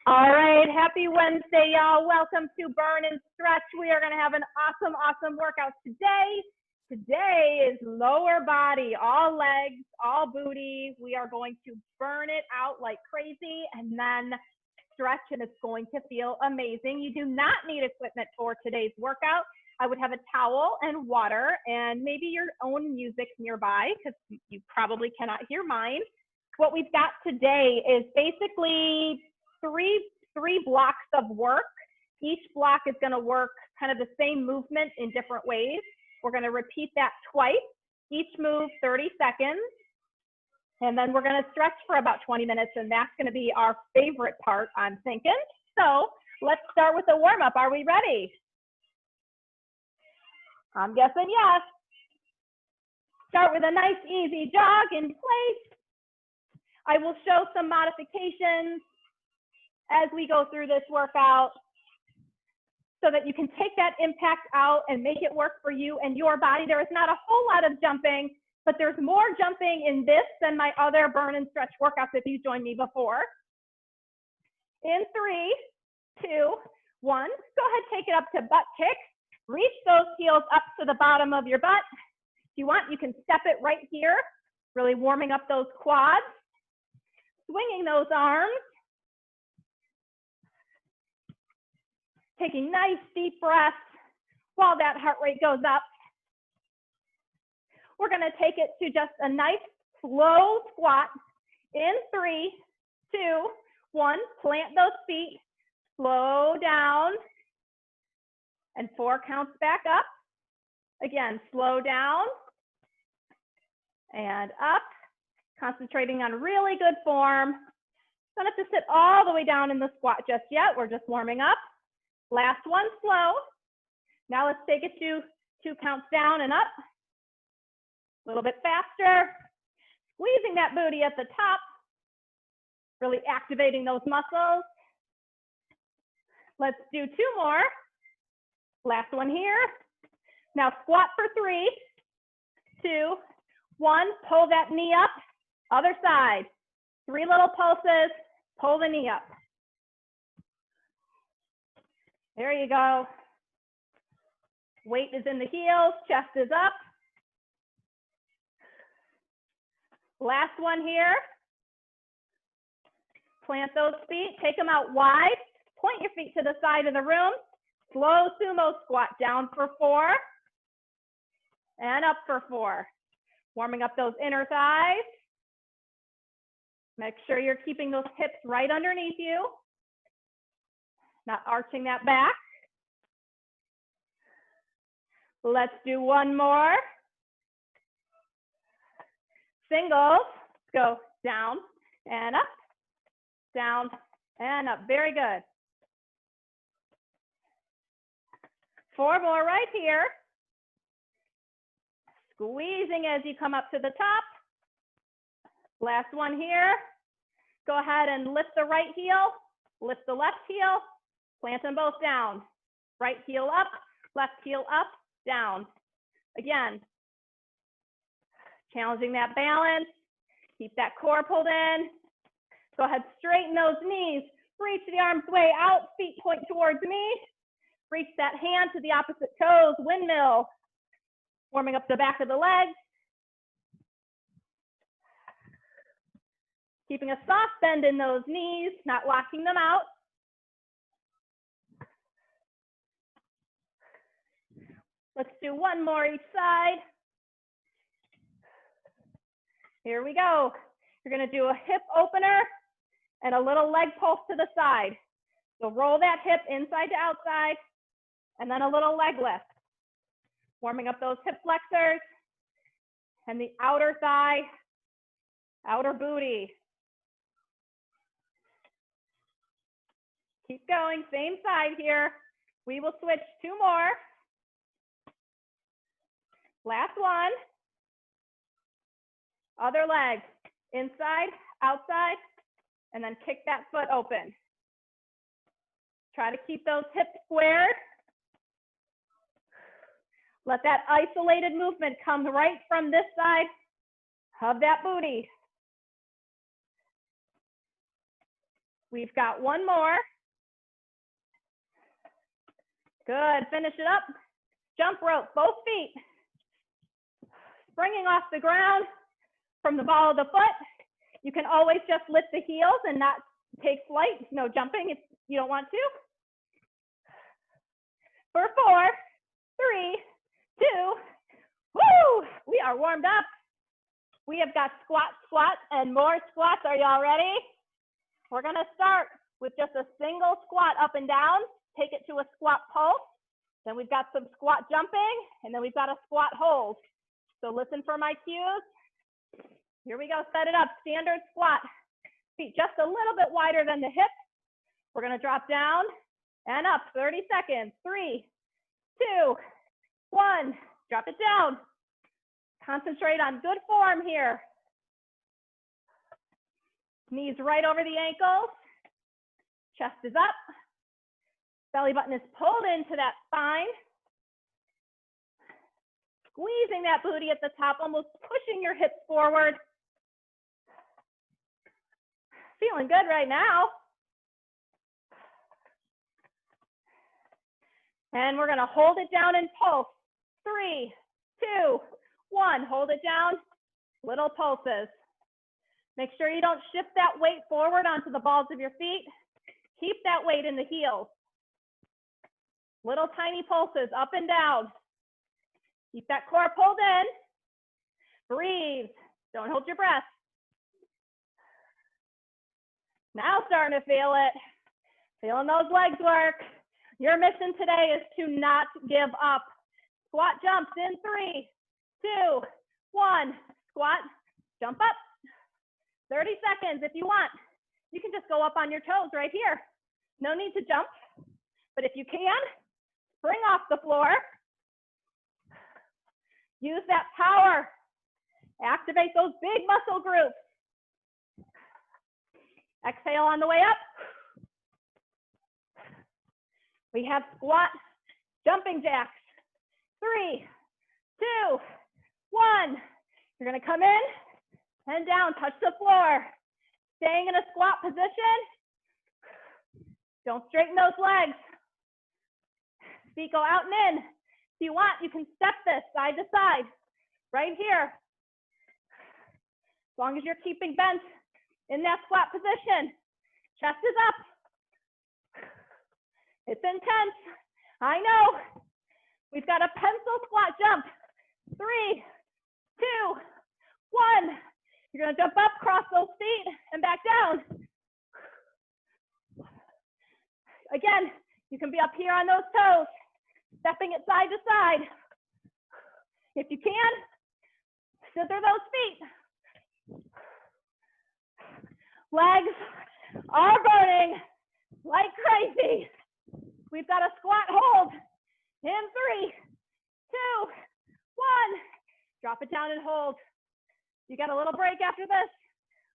All right, happy Wednesday, y'all. Welcome to Burn and Stretch. We are going to have an awesome workout today. Today is lower body, all legs, all booty. We are going to burn it out like crazy and then stretch, and it's going to feel amazing. You do not need equipment for today's workout. I would have a towel and water and maybe your own music nearby because you probably cannot hear mine. What we've got today is basically three blocks of work. Each block is going to work kind of the same movement in different ways. We're going to repeat that twice, each move 30 seconds. And then we're going to stretch for about 20 minutes, and that's going to be our favorite part, I'm thinking. So let's start with the warm-up. Are we ready? I'm guessing yes. Start with a nice, easy jog in place. I will show some modifications as we go through this workout so that you can take that impact out and make it work for you and your body. There is not a whole lot of jumping, but there's more jumping in this than my other burn and stretch workouts if you've joined me before. In 3, 2, 1, go ahead, take it up to butt kicks. Reach those heels up to the bottom of your butt. If you want, you can step it right here, really warming up those quads, swinging those arms, taking nice deep breaths while that heart rate goes up. We're going to take it to just a nice slow squat in 3, 2, 1. Plant those feet, slow down, and 4 counts back up. Again, slow down and up, concentrating on really good form. Don't have to sit all the way down in the squat just yet. We're just warming up. Last one, slow. Now let's take it to 2 counts down and up. A little bit faster. Squeezing that booty at the top, really activating those muscles. Let's do 2 more. Last one here. Now squat for 3, 2, 1. Pull that knee up. Other side. 3 little pulses. Pull the knee up. There you go. Weight is in the heels. Chest is up. Last one here. Plant those feet. Take them out wide. Point your feet to the side of the room. Slow sumo squat down for 4 and up for 4. Warming up those inner thighs. Make sure you're keeping those hips right underneath you, not arching that back. Let's do 1 more. Singles. Go down and up, down and up. Very good. 4 more right here. Squeezing as you come up to the top. Last one here. Go ahead and lift the right heel, lift the left heel, plant them both down. Right heel up, left heel up, down. Again, challenging that balance. Keep that core pulled in. Go ahead, straighten those knees. Reach the arms way out, feet point towards me. Reach that hand to the opposite toes, windmill. Warming up the back of the legs. Keeping a soft bend in those knees, not locking them out. Let's do 1 more each side. Here we go. You're going to do a hip opener and a little leg pulse to the side. So roll that hip inside to outside and then a little leg lift. Warming up those hip flexors and the outer thigh, outer booty. Keep going, same side here. We will switch 2 more. Last one. Other leg, inside, outside, and then kick that foot open. Try to keep those hips squared. Let that isolated movement come right from this side of that booty. We've got one more. Good, finish it up. Jump rope, both feet. Springing off the ground from the ball of the foot. You can always just lift the heels and not take flight. No jumping if you don't want to. For 4, 3, 2, woo! We are warmed up. We have got squat, squat, and more squats. Are y'all ready? We're gonna start with just a single squat up and down. Take it to a squat pulse. Then we've got some squat jumping, and then we've got a squat hold. So listen for my cues. Here we go, set it up, standard squat. Feet just a little bit wider than the hips. We're gonna drop down and up, 30 seconds. 3, 2, 1, drop it down. Concentrate on good form here. Knees right over the ankles. Chest is up. Belly button is pulled into that spine. Squeezing that booty at the top, almost pushing your hips forward. Feeling good right now. And we're gonna hold it down and pulse. 3, 2, 1, hold it down, little pulses. Make sure you don't shift that weight forward onto the balls of your feet. Keep that weight in the heels. Little tiny pulses up and down. Keep that core pulled in. Breathe, don't hold your breath. Now starting to feel it. Feeling those legs work. Your mission today is to not give up. Squat jumps in 3, 2, 1. Squat, jump up. 30 seconds if you want. You can just go up on your toes right here. No need to jump. But if you can, spring off the floor. Use that power. Activate those big muscle groups. Exhale on the way up. We have squat jumping jacks. 3, 2, 1. You're gonna come in and down, touch the floor. Staying in a squat position. Don't straighten those legs. Feet go out and in. If you want, you can step this side to side, right here. As long as you're keeping bent in that squat position. Chest is up. It's intense. I know. We've got a pencil squat jump. 3, 2, 1. You're gonna jump up, cross those feet, and back down. Again, you can be up here on those toes, stepping it side to side. If you can, scissor those feet. Legs are burning like crazy. We've got a squat hold in 3, 2, 1. Drop it down and hold. You got a little break after this,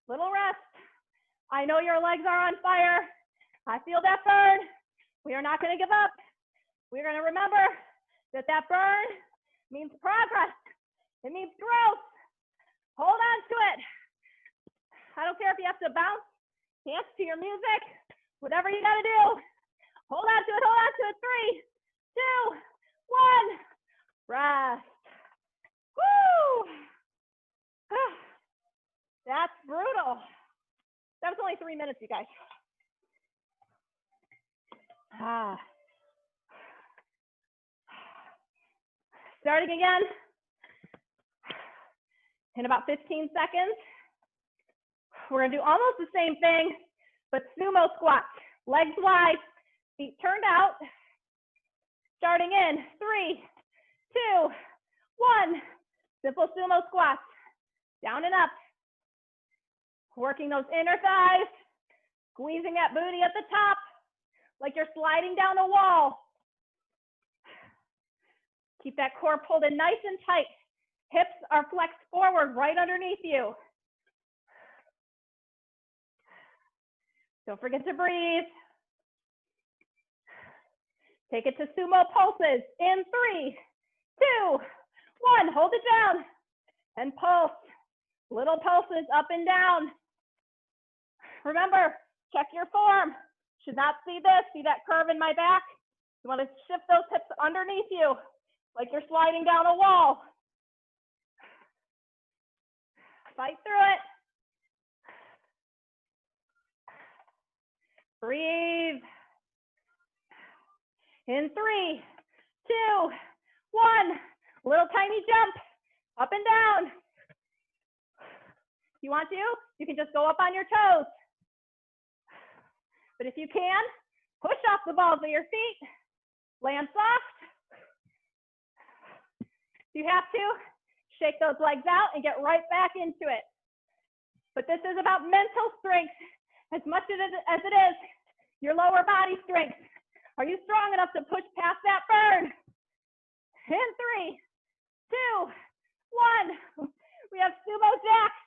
little rest. I know your legs are on fire. I feel that burn. We are not going to give up. We're going to remember that that burn means progress. It means growth. Hold on to it. I don't care if you have to bounce, dance to your music, whatever you got to do. Hold on to it, hold on to it. 3, 2, 1. Rest. Woo! That's brutal. That was only 3 minutes, you guys. Starting again in about 15 seconds. We're gonna do almost the same thing, but sumo squats. Legs wide, feet turned out. Starting in 3, 2, 1. Simple sumo squats. Down and up. Working those inner thighs. Squeezing that booty at the top like you're sliding down a wall. Keep that core pulled in nice and tight. Hips are flexed forward right underneath you. Don't forget to breathe. Take it to sumo pulses in 3, 2, 1. Hold it down and pulse. Little pulses up and down. Remember, Check your form. Should not see this. See that curve in my back? You want to shift those hips underneath you, like you're sliding down a wall. Fight through it. Breathe. In 3, 2, 1. Little tiny jump, up and down. If you want to, you can just go up on your toes. But if you can, push off the balls of your feet. Land soft. If you have to, shake those legs out and get right back into it. But this is about mental strength as much as it is your lower body strength. Are you strong enough to push past that burn? In 3, 2, 1. We have sumo jacks.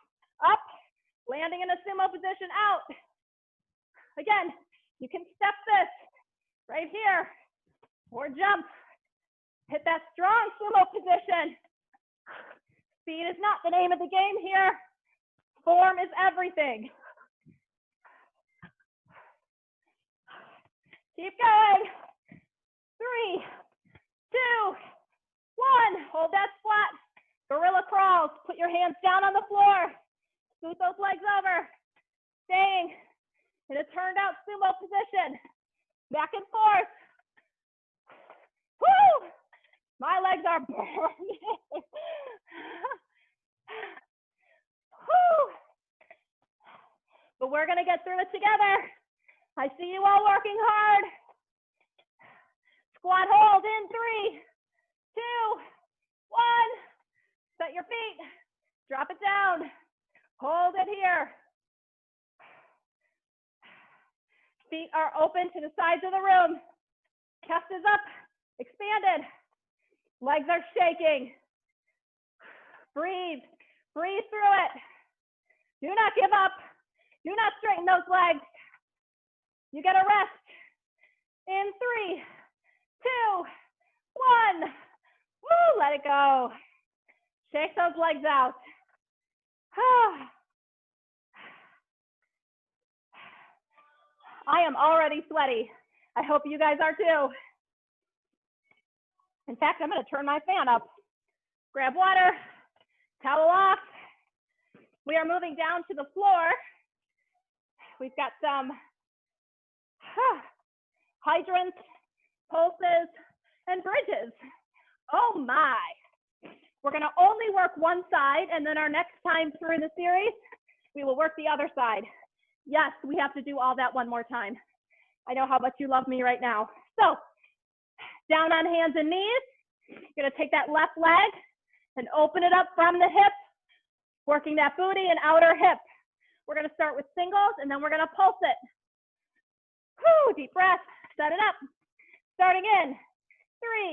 Up, landing in a sumo position, out. Again, you can step this right here or jump. Hit that strong sumo position. Speed is not the name of the game here. Form is everything. Keep going. 3, 2, 1. Hold that squat. Gorilla crawls. Put your hands down on the floor. Scoot those legs over. Staying in a turned out sumo position. Back and forth. Woo! My legs are burning. Woo! But we're going to get through it together. I see you all working hard. Squat hold in 3, 2, 1. Set your feet. Drop it down. Hold it here. Feet are open to the sides of the room. Chest is up, expanded. Legs are shaking. Breathe. Breathe through it. Do not give up. Do not straighten those legs. You get a rest. In 3, 2, 1. Woo, let it go. Shake those legs out. I am already sweaty. I hope you guys are too. In fact, I'm going to turn my fan up. Grab water, towel off. We are moving down to the floor. We've got some hydrants, pulses, and bridges. Oh my. We're going to only work one side, and then our next time through the series, we will work the other side. Yes, we have to do all that one more time. I know how much you love me right now. So, down on hands and knees. You're going to take that left leg and open it up from the hip, working that booty and outer hip. We're going to start with singles, and then we're going to pulse it. Whew, deep breath. Set it up. Starting in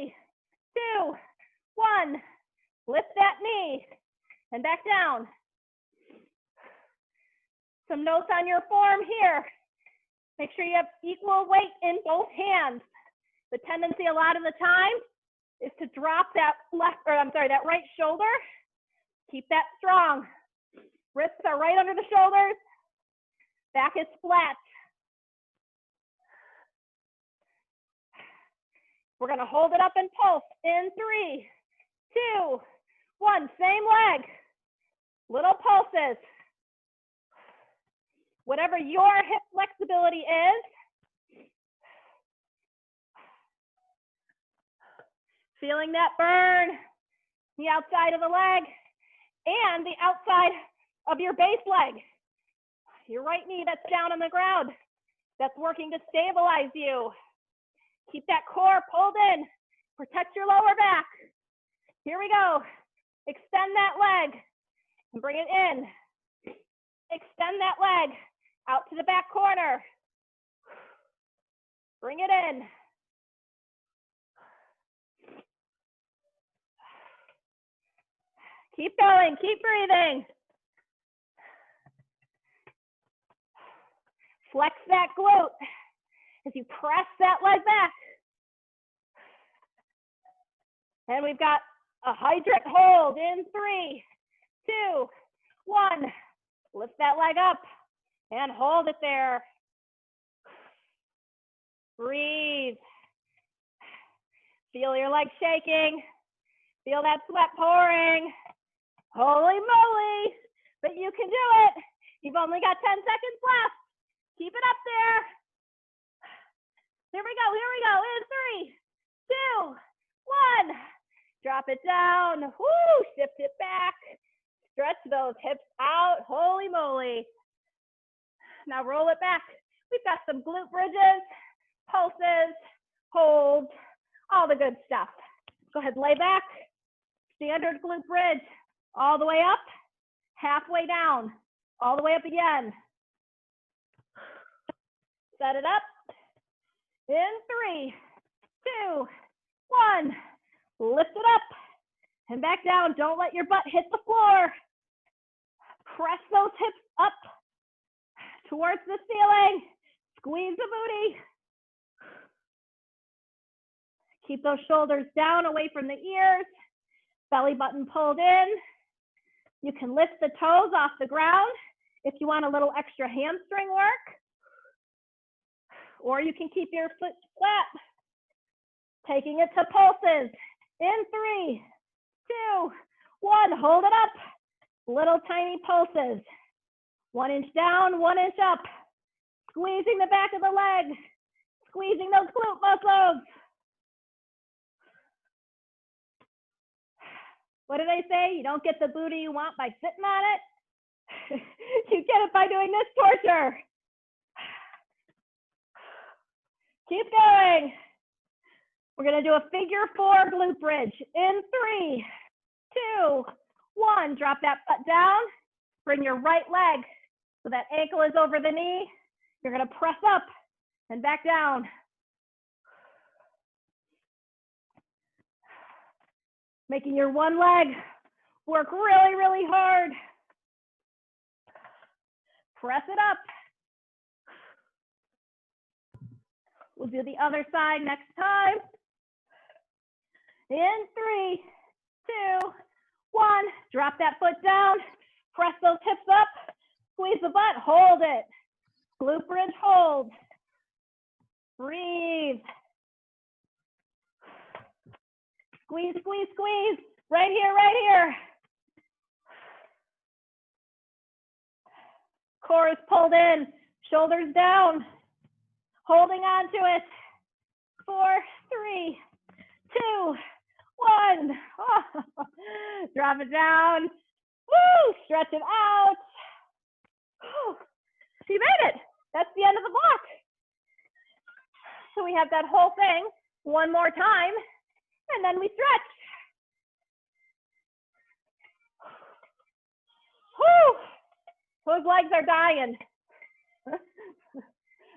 3, 2, 1. Lift that knee and back down. Some notes on your form here. Make sure you have equal weight in both hands. The tendency a lot of the time is to drop that that right shoulder. Keep that strong. Wrists are right under the shoulders. Back is flat. We're going to hold it up and pulse in 3, 2, 1. Same leg. Little pulses. Whatever your hip flexibility is. Feeling that burn, the outside of the leg and the outside of your base leg. Your right knee that's down on the ground, that's working to stabilize you. Keep that core pulled in. Protect your lower back. Here we go. Extend that leg and bring it in. Extend that leg out to the back corner. Bring it in. Keep going, keep breathing. Flex that glute as you press that leg back. And we've got a hydrant hold in 3, 2, 1. Lift that leg up and hold it there. Breathe. Feel your legs shaking. Feel that sweat pouring. Holy moly, but you can do it. You've only got 10 seconds left. Keep it up there. Here we go, in 3, 2, 1. Drop it down. Woo, shift it back. Stretch those hips out. Holy moly. Now roll it back. We've got some glute bridges, pulses, holds, all the good stuff. Go ahead, lay back. Standard glute bridge. All the way up, halfway down, all the way up again. Set it up. In 3, 2, 1. Lift it up and back down. Don't let your butt hit the floor. Press those hips up towards the ceiling. Squeeze the booty. Keep those shoulders down away from the ears. Belly button pulled in. You can lift the toes off the ground if you want a little extra hamstring work. Or you can keep your foot flat. Taking it to pulses. In 3, 2, 1. Hold it up. Little tiny pulses. 1 inch down, 1 inch up. Squeezing the back of the leg. Squeezing those glute muscles. What do they say? You don't get the booty you want by sitting on it. You get it by doing this torture. Keep going. We're going to do a figure 4 glute bridge. In 3, 2, 1. Drop that butt down. Bring your right leg so that ankle is over the knee. You're going to press up and back down. Making your one leg work really, really hard. Press it up. We'll do the other side next time. In 3, 2, 1. Drop that foot down. Press those hips up. Squeeze the butt. Hold it. Glute bridge hold. Breathe. Squeeze, squeeze, squeeze. Right here, right here. Core is pulled in. Shoulders down. Holding on to it. 4, 3, 2, 1. Oh. Drop it down. Woo! Stretch it out. Whew. You made it. That's the end of the block. So we have that whole thing one more time, and then we stretch. Whew. Those legs are dying.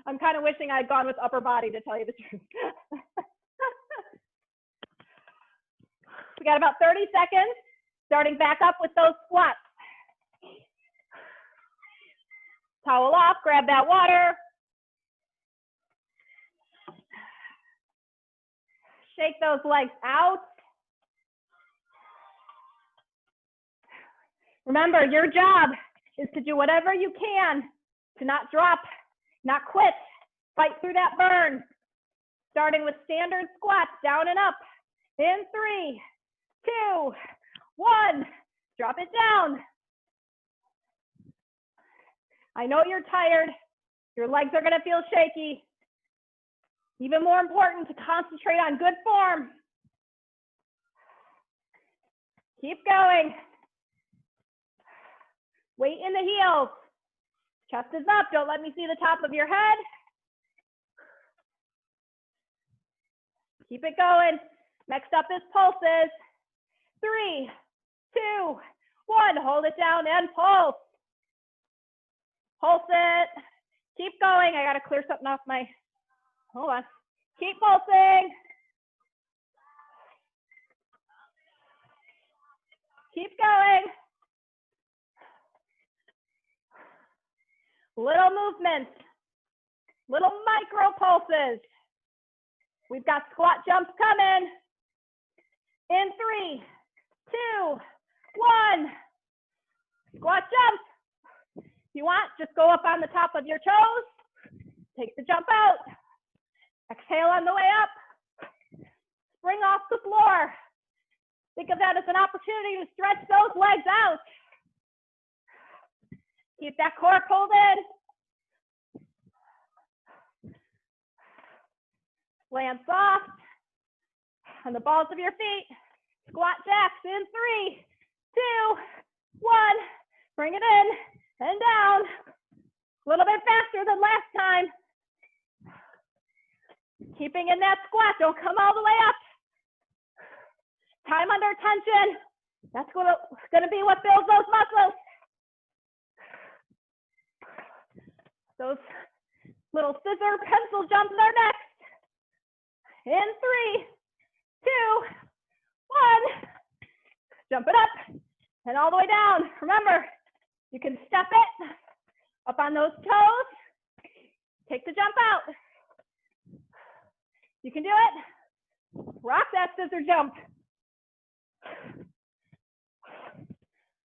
I'm kind of wishing I'd gone with upper body, to tell you the truth. We got about 30 seconds, starting back up with those squats. Towel off, grab that water. Shake those legs out. Remember, your job is to do whatever you can to not drop, not quit, fight through that burn. Starting with standard squats, down and up. In 3, 2, 1. Drop it down. I know you're tired. Your legs are gonna feel shaky. Even more important to concentrate on good form. Keep going. Weight in the heels. Chest is up. Don't let me see the top of your head. Keep it going. Next up is pulses. 3, 2, 1. Hold it down and pulse. Pulse it. Keep going. I gotta clear something off my, hold on. Keep pulsing. Keep going. Little movements. Little micro pulses. We've got squat jumps coming. In 3, 2, 1. Squat jump. If you want, just go up on the top of your toes. Take the jump out. Exhale on the way up. Spring off the floor. Think of that as an opportunity to stretch those legs out. Keep that core pulled in. Land soft on the balls of your feet. Squat jacks in 3, 2, 1. Bring it in and down. A little bit faster than last time. Keeping in that squat. Don't come all the way up. Time under tension. That's going to be what builds those muscles. Those little scissor pencil jumps are next. In 3, 2, 1. Jump it up and all the way down. Remember, you can step it up on those toes. Take the jump out. You can do it. Rock that scissor jump.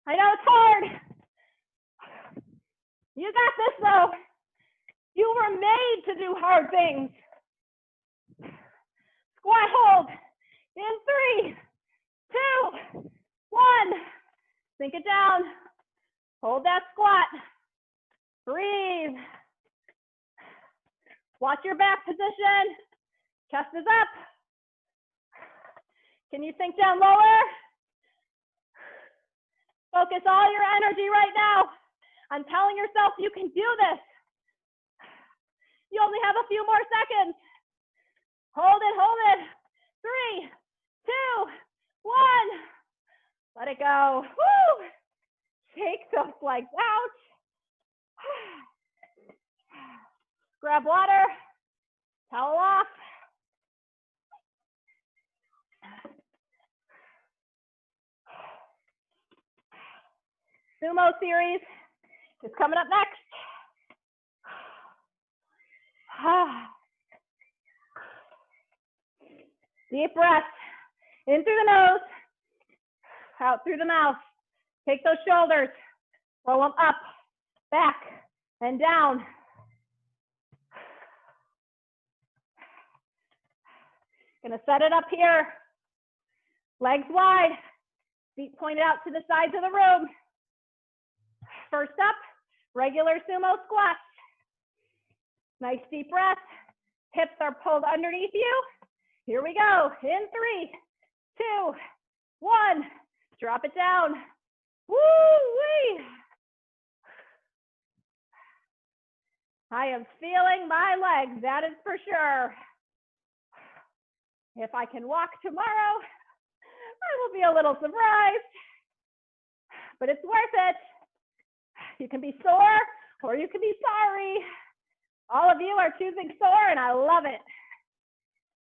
I know it's hard. You got this though. You were made to do hard things. Squat hold in 3, 2, 1. Sink it down. Hold that squat. Breathe. Watch your back position. Chest is up. Can you sink down lower? Focus all your energy right now on telling yourself you can do this. You only have a few more seconds. Hold it, hold it. 3, 2, 1. Let it go. Woo! Shake those legs out. Grab water. Towel off. Sumo series is coming up next. Deep breath. In through the nose, out through the mouth. Take those shoulders, roll them up, back, and down. Gonna set it up here. Legs wide, feet pointed out to the sides of the room. First up, regular sumo squats. Nice deep breath. Hips are pulled underneath you. Here we go. In 3, 2, 1. Drop it down. Woo-wee. I am feeling my legs, that is for sure. If I can walk tomorrow, I will be a little surprised, but it's worth it. You can be sore or you can be sorry. All of you are choosing sore and I love it.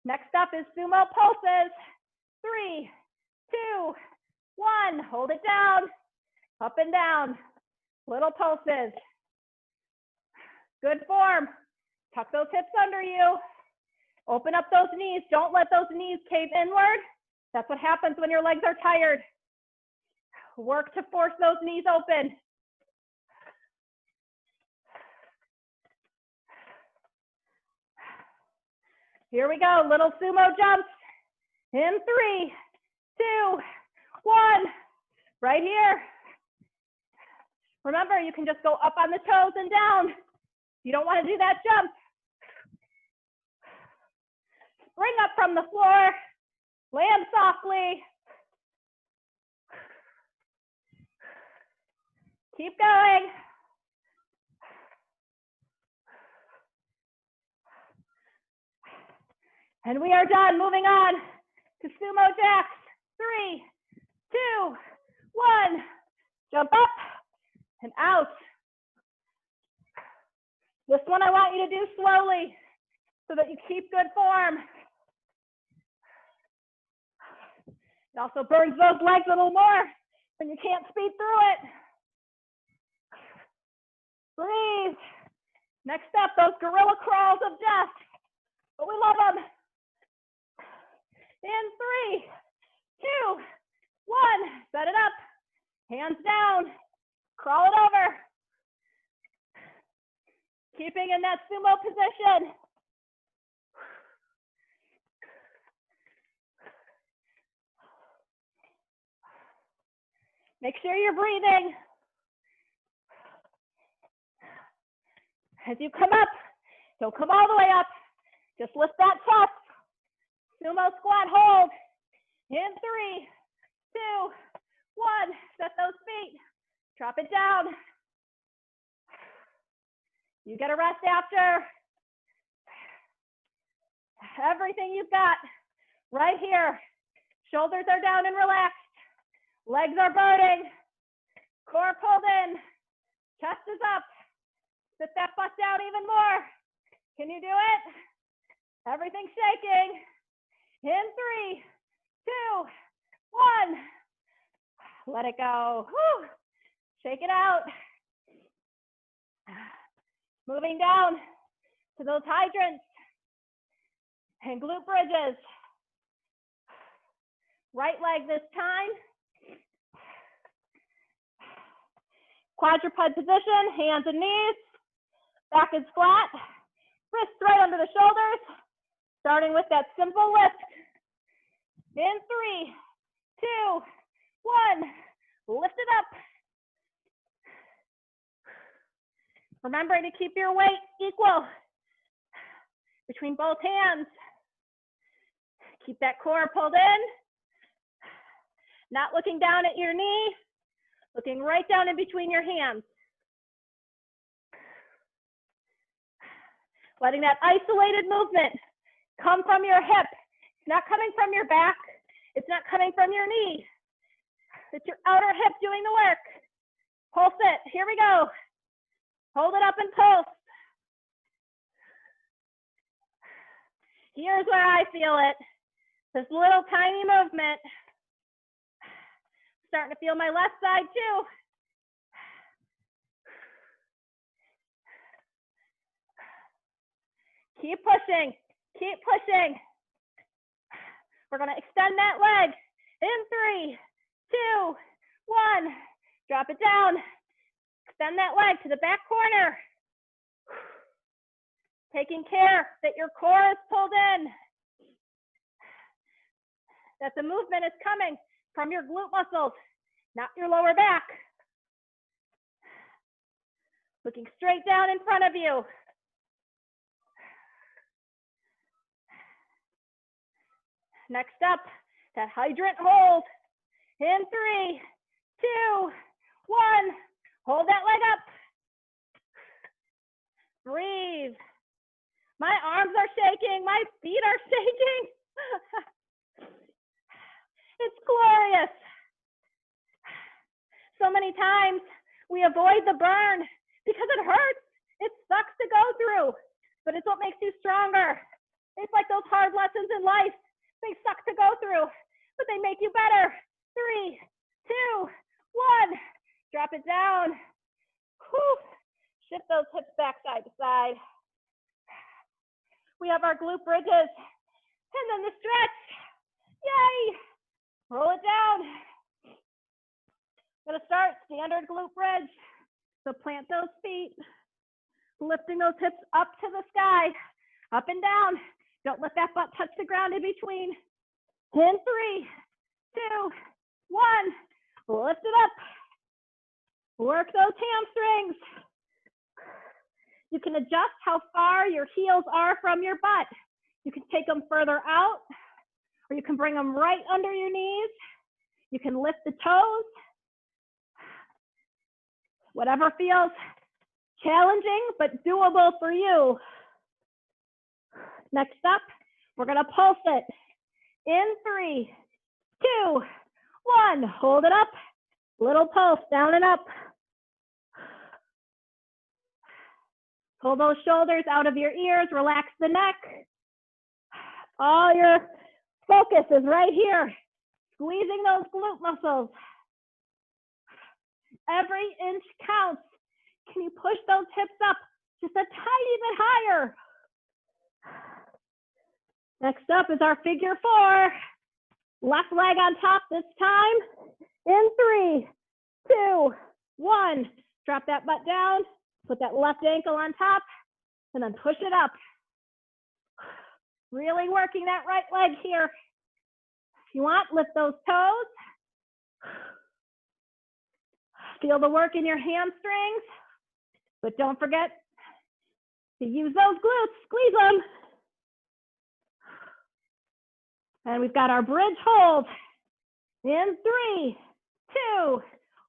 Next up is sumo pulses. 3, 2, 1. Hold it down, up and down. Little pulses. Good form. Tuck those hips under you. Open up those knees. Don't let those knees cave inward. That's what happens when your legs are tired. Work to force those knees open. Here we go, little sumo jumps. In 3, 2, 1. Right here. Remember, you can just go up on the toes and down. You don't want to do that jump. Spring up from the floor. Land softly. Keep going. And we are done. Moving on to sumo jacks. 3, 2, 1. Jump up and out. This one I want you to do slowly so that you keep good form. It also burns those legs a little more when you can't speed through it. Breathe. Next up, those gorilla crawls of death. But we love them. In 3, 2, 1. Set it up. Hands down. Crawl it over. Keeping in that sumo position. Make sure you're breathing. As you come up, don't come all the way up. Just lift that chest. Sumo squat hold. In 3, 2, 1. Set those feet. Drop it down. You get a rest after. Everything you've got right here. Shoulders are down and relaxed. Legs are burning. Core pulled in. Chest is up. Sit that butt down even more. Can you do it? Everything's shaking. In 3, 2, 1. Let it go. Whew. Shake it out. Moving down to those hydrants and glute bridges. Right leg this time. Quadruped position, hands and knees. Back is flat. Wrists right under the shoulders. Starting with that simple lift. In 3, 2, 1. Lift it up. Remembering to keep your weight equal between both hands. Keep that core pulled in. Not looking down at your knee, looking right down in between your hands. Letting that isolated movement come from your hip. It's not coming from your back. It's not coming from your knee. It's your outer hip doing the work. Pulse it. Here we go. Hold it up and pulse. Here's where I feel it. This little tiny movement. Starting to feel my left side too. Keep pushing. Keep pushing. We're going to extend that leg. In 3, 2, 1. Drop it down. Extend that leg to the back corner. Taking care that your core is pulled in. That the movement is coming from your glute muscles, not your lower back. Looking straight down in front of you. Next up, that hydrant hold. In 3, 2, 1. Hold that leg up. Breathe. My arms are shaking. My feet are shaking. It's glorious. So many times we avoid the burn because it hurts. It sucks to go through, but it's what makes you stronger. It's like those hard lessons in life. They suck to go through, but they make you better. 3, 2, 1. Drop it down. Whew. Shift those hips back side to side. We have our glute bridges. And then the stretch. Yay! Roll it down. Gonna start standard glute bridge. So plant those feet. Lifting those hips up to the sky. Up and down. Don't let that butt touch the ground in between. In 3, 2, 1. Lift it up. Work those hamstrings. You can adjust how far your heels are from your butt. You can take them further out, or you can bring them right under your knees. You can lift the toes. Whatever feels challenging, but doable for you. Next up, we're gonna pulse it. In 3, 2, 1. Hold it up. Little pulse, down and up. Pull those shoulders out of your ears, relax the neck. All your focus is right here, squeezing those glute muscles. Every inch counts. Can you push those hips up just a tiny bit higher? Next up is our figure 4. Left leg on top this time. In 3, 2, 1. Drop that butt down. Put that left ankle on top, and then push it up. Really working that right leg here. If you want, lift those toes. Feel the work in your hamstrings, but don't forget to use those glutes, squeeze them. And we've got our bridge hold in 3, 2,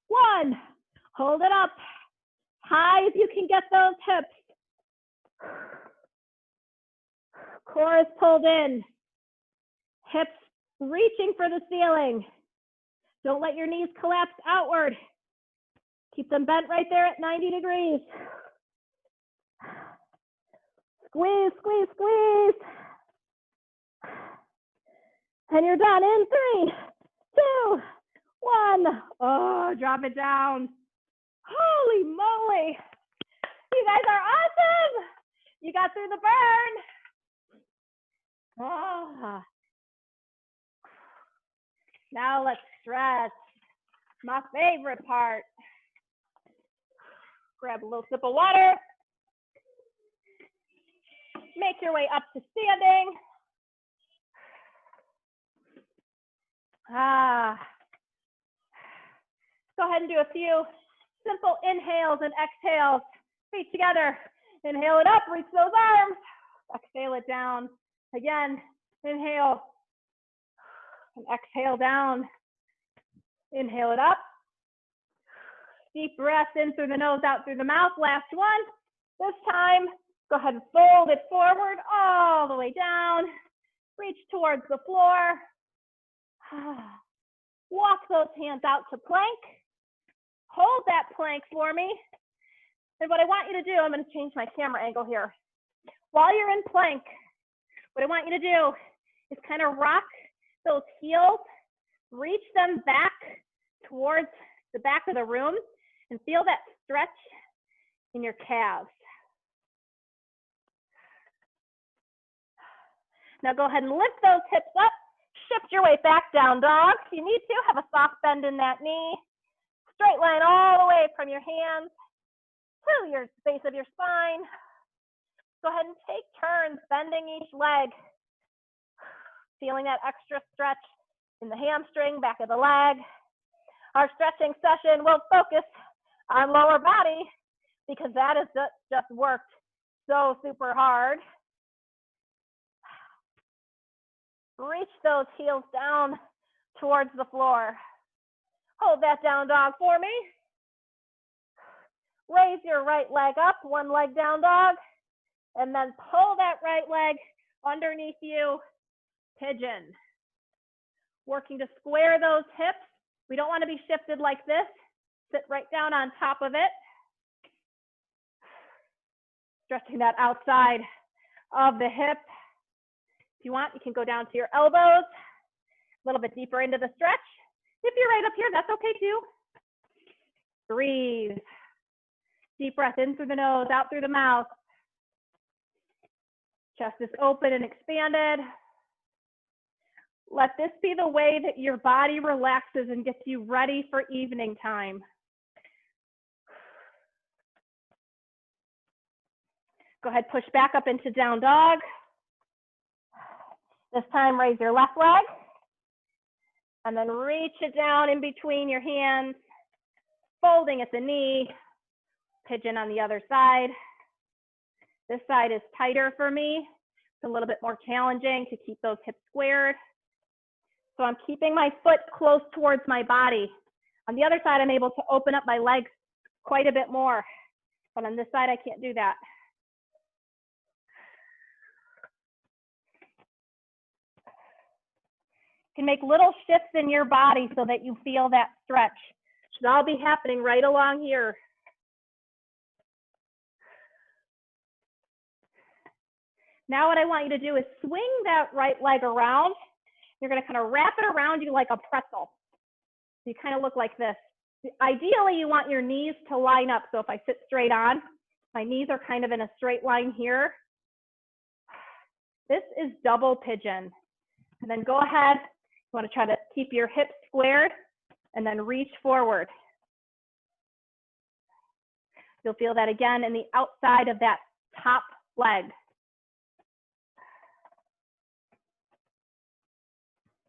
1. Hold it up, high as you can get those hips. Core is pulled in, hips reaching for the ceiling. Don't let your knees collapse outward. Keep them bent right there at 90 degrees. Squeeze, squeeze, squeeze. And you're done in 3, 2, 1. Oh, drop it down. Holy moly. You guys are awesome. You got through the burn. Oh. Now let's stretch. My favorite part. Grab a little sip of water. Make your way up to standing. Go ahead and do a few simple inhales and exhales. Feet together. Inhale it up, reach those arms. Exhale it down. Again, inhale and exhale down. Inhale it up. Deep breath in through the nose, out through the mouth. Last one. This time, go ahead and fold it forward all the way down. Reach towards the floor. Walk those hands out to plank. Hold that plank for me. And what I want you to do, I'm going to change my camera angle here. While you're in plank, what I want you to do is kind of rock those heels, reach them back towards the back of the room, and feel that stretch in your calves. Now go ahead and lift those hips up. Shift your way back, down dog. If you need to, have a soft bend in that knee. Straight line all the way from your hands to your base of your spine. Go ahead and take turns bending each leg. Feeling that extra stretch in the hamstring, back of the leg. Our stretching session will focus on lower body because that has just worked so super hard. Reach those heels down towards the floor. Hold that down dog for me. Raise your right leg up, one leg down dog, and then pull that right leg underneath you, pigeon. Working to square those hips. We don't want to be shifted like this. Sit right down on top of it. Stretching that outside of the hip. If you want, you can go down to your elbows, a little bit deeper into the stretch. If you're right up here, that's okay too. Breathe. Deep breath in through the nose, out through the mouth. Chest is open and expanded. Let this be the way that your body relaxes and gets you ready for evening time. Go ahead, push back up into down dog. This time, raise your left leg. And then reach it down in between your hands, folding at the knee. Pigeon on the other side. This side is tighter for me. It's a little bit more challenging to keep those hips squared. So I'm keeping my foot close towards my body. On the other side, I'm able to open up my legs quite a bit more. But on this side, I can't do that. You can make little shifts in your body so that you feel that stretch. It should all be happening right along here. Now what I want you to do is swing that right leg around. You're going to kind of wrap it around you like a pretzel. You kind of look like this. Ideally, you want your knees to line up. So if I sit straight on, my knees are kind of in a straight line here. This is double pigeon. And then go ahead. You want to try to keep your hips squared and then reach forward. You'll feel that again in the outside of that top leg.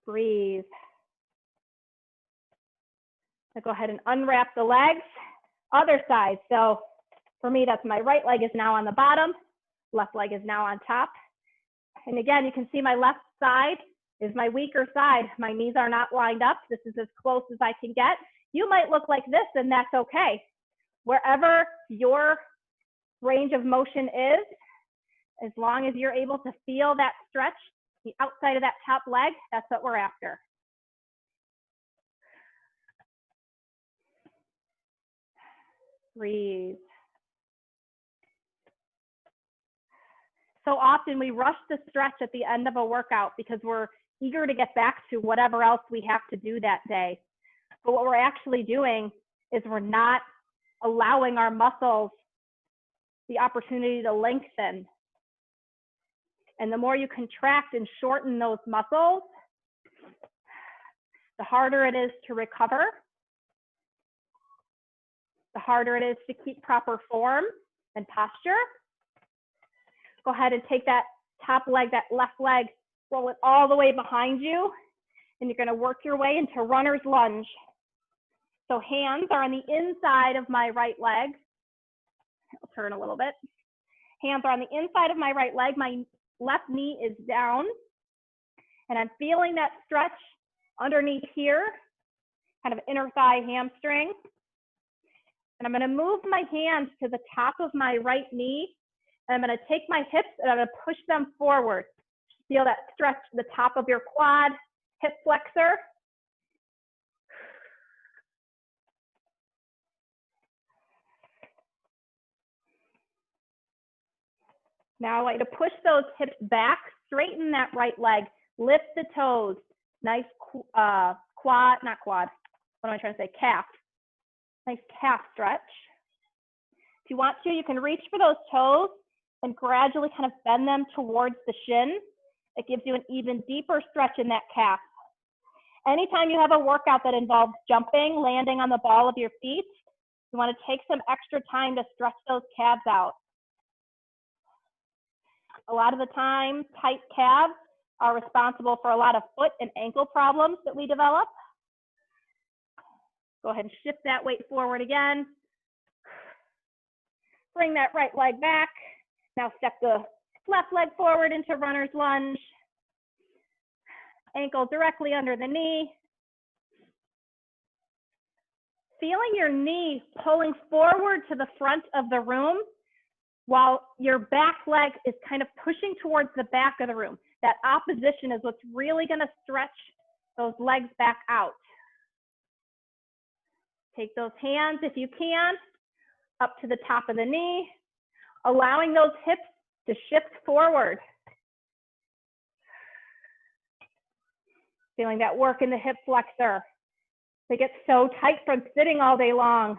Breathe. So go ahead and unwrap the legs. Other side. So for me, that's my right leg is now on the bottom. Left leg is now on top. And again, you can see my left side is my weaker side. My knees are not lined up. This is as close as I can get. You might look like this, and that's okay. Wherever your range of motion is, as long as you're able to feel that stretch, the outside of that top leg, that's what we're after. Breathe. So often we rush the stretch at the end of a workout because we're eager to get back to whatever else we have to do that day. But what we're actually doing is we're not allowing our muscles the opportunity to lengthen. And the more you contract and shorten those muscles, the harder it is to recover, the harder it is to keep proper form and posture. Go ahead and take that top leg, that left leg, roll it all the way behind you, and you're gonna work your way into runner's lunge. So hands are on the inside of my right leg. I'll turn a little bit. Hands are on the inside of my right leg. My left knee is down, and I'm feeling that stretch underneath here, kind of inner thigh hamstring. And I'm gonna move my hands to the top of my right knee, and I'm gonna take my hips and I'm gonna push them forward. Feel that stretch, the top of your quad, hip flexor. Now I want you to push those hips back, straighten that right leg, lift the toes. Nice quad, not quad, what am I trying to say? Calf. Nice calf stretch. If you want to, you can reach for those toes and gradually kind of bend them towards the shin. It gives you an even deeper stretch in that calf. Anytime you have a workout that involves jumping, landing on the ball of your feet, you want to take some extra time to stretch those calves out. A lot of the time, tight calves are responsible for a lot of foot and ankle problems that we develop. Go ahead and shift that weight forward again. Bring that right leg back. Now step the left leg forward into runner's lunge. Ankle directly under the knee. Feeling your knee pulling forward to the front of the room while your back leg is kind of pushing towards the back of the room. That opposition is what's really going to stretch those legs back out. Take those hands, if you can, up to the top of the knee, allowing those hips to shift forward. Feeling that work in the hip flexor. They get so tight from sitting all day long.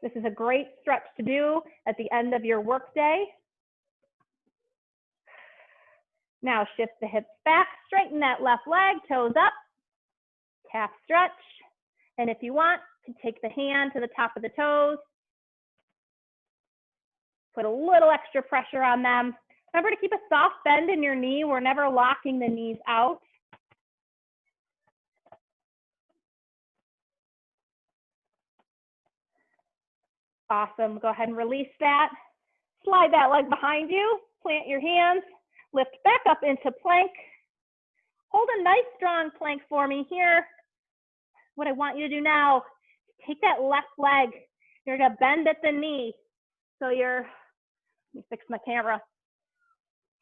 This is a great stretch to do at the end of your workday. Now shift the hips back, straighten that left leg, toes up, calf stretch. And if you want to take the hand to the top of the toes, put a little extra pressure on them. Remember to keep a soft bend in your knee. We're never locking the knees out. Awesome. Go ahead and release that. Slide that leg behind you. Plant your hands. Lift back up into plank. Hold a nice strong plank for me here. What I want you to do now, take that left leg. You're going to bend at the knee. So let me fix my camera.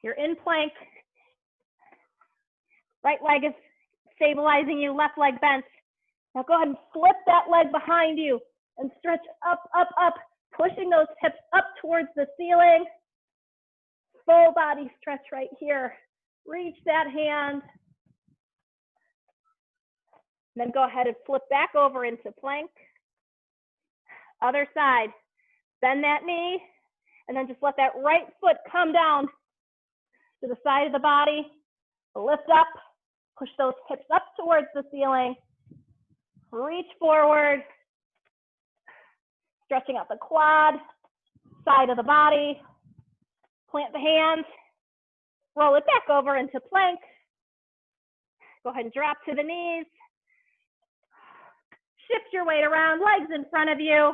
You're in plank. Right leg is stabilizing you, left leg bent. Now go ahead and flip that leg behind you and stretch up, up, up, pushing those hips up towards the ceiling. Full body stretch right here. Reach that hand. Then go ahead and flip back over into plank. Other side. Bend that knee, and then just let that right foot come down to the side of the body. Lift up, push those hips up towards the ceiling. Reach forward, stretching out the quad, side of the body. Plant the hands, roll it back over into plank. Go ahead and drop to the knees. Shift your weight around, legs in front of you.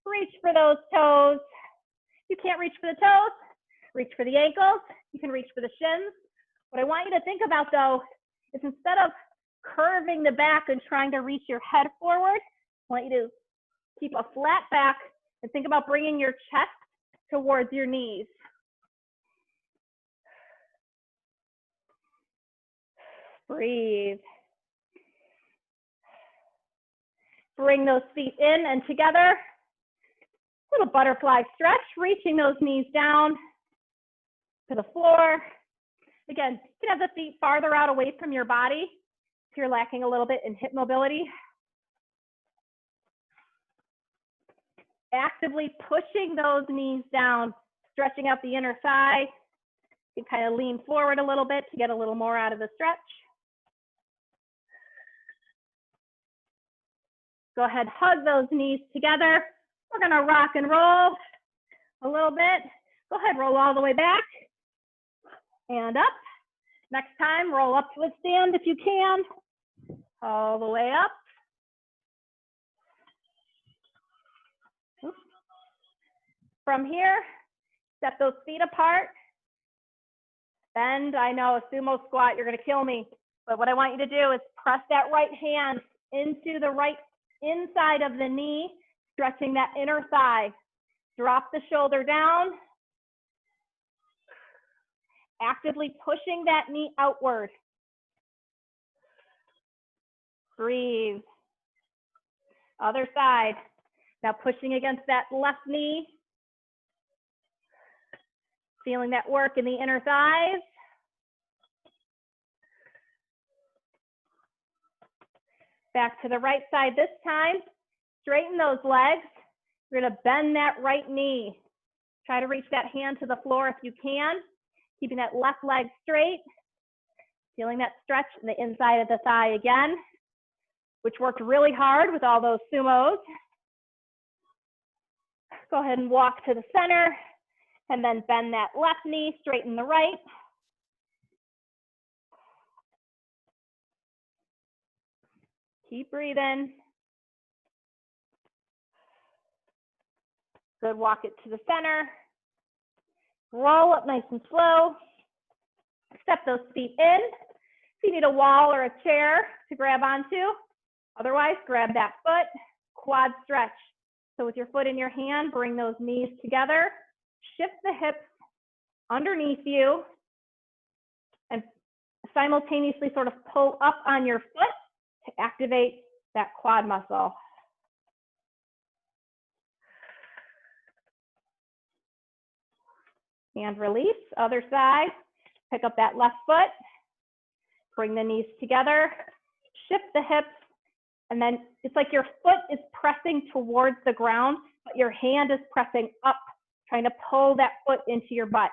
Reach for those toes. You can't reach for the toes, reach for the ankles. You can reach for the shins. What I want you to think about though, is instead of curving the back and trying to reach your head forward, I want you to keep a flat back and think about bringing your chest towards your knees. Breathe. Bring those feet in and together. Little butterfly stretch, reaching those knees down to the floor. Again, you can have the feet farther out away from your body if you're lacking a little bit in hip mobility. Actively pushing those knees down, stretching out the inner thigh. You can kind of lean forward a little bit to get a little more out of the stretch. Go ahead, hug those knees together. We're gonna rock and roll a little bit. Go ahead, roll all the way back and up. Next time, roll up to a stand if you can. All the way up. From here, step those feet apart. Bend. I know, a sumo squat, you're gonna kill me. But what I want you to do is press that right hand into the right inside of the knee, stretching that inner thigh. Drop the shoulder down. Actively pushing that knee outward. Breathe. Other side. Now pushing against that left knee. Feeling that work in the inner thighs. Back to the right side this time. Straighten those legs. You're gonna bend that right knee. Try to reach that hand to the floor if you can. Keeping that left leg straight. Feeling that stretch in the inside of the thigh again, which worked really hard with all those sumos. Go ahead and walk to the center and then bend that left knee, straighten the right. Keep breathing. Good, walk it to the center. Roll up nice and slow. Step those feet in. If you need a wall or a chair to grab onto, otherwise grab that foot, quad stretch. So with your foot in your hand, bring those knees together, shift the hips underneath you, and simultaneously sort of pull up on your foot to activate that quad muscle. And release, other side. Pick up that left foot, bring the knees together, shift the hips, and then it's like your foot is pressing towards the ground, but your hand is pressing up, trying to pull that foot into your butt.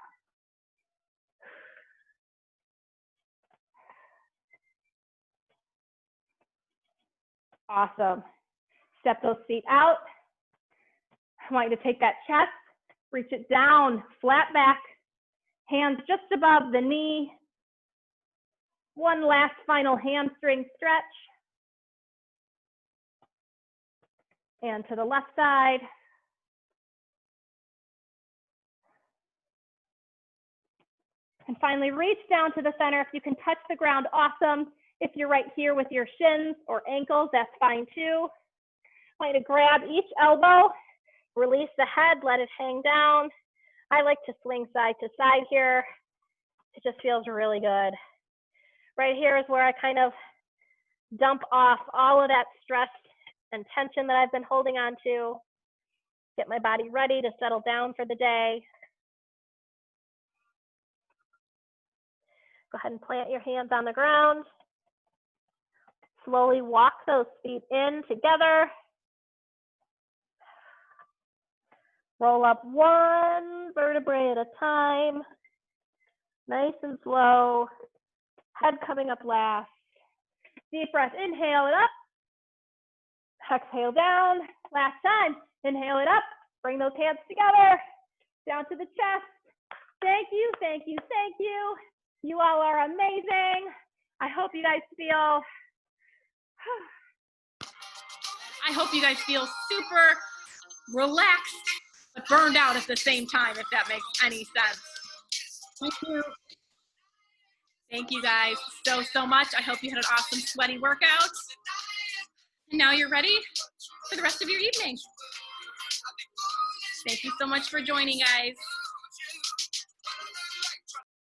Awesome. Step those feet out. I want you to take that chest, reach it down, flat back, hands just above the knee. One last final hamstring stretch. And to the left side. And finally, reach down to the center. If you can touch the ground, awesome. If you're right here with your shins or ankles, that's fine too. I want you to grab each elbow, release the head, let it hang down. I like to swing side to side here. It just feels really good. Right here is where I kind of dump off all of that stress and tension that I've been holding on to. Get my body ready to settle down for the day. Go ahead and plant your hands on the ground. Slowly walk those feet in together. Roll up one vertebrae at a time. Nice and slow. Head coming up last. Deep breath, inhale it up. Exhale down. Last time, inhale it up. Bring those hands together. Down to the chest. Thank you, thank you, thank you. You all are amazing. I hope you guys feel I hope you guys feel super relaxed, but burned out at the same time, if that makes any sense. Thank you. Thank you guys so much. I hope you had an awesome sweaty workout. And now you're ready for the rest of your evening. Thank you so much for joining, guys.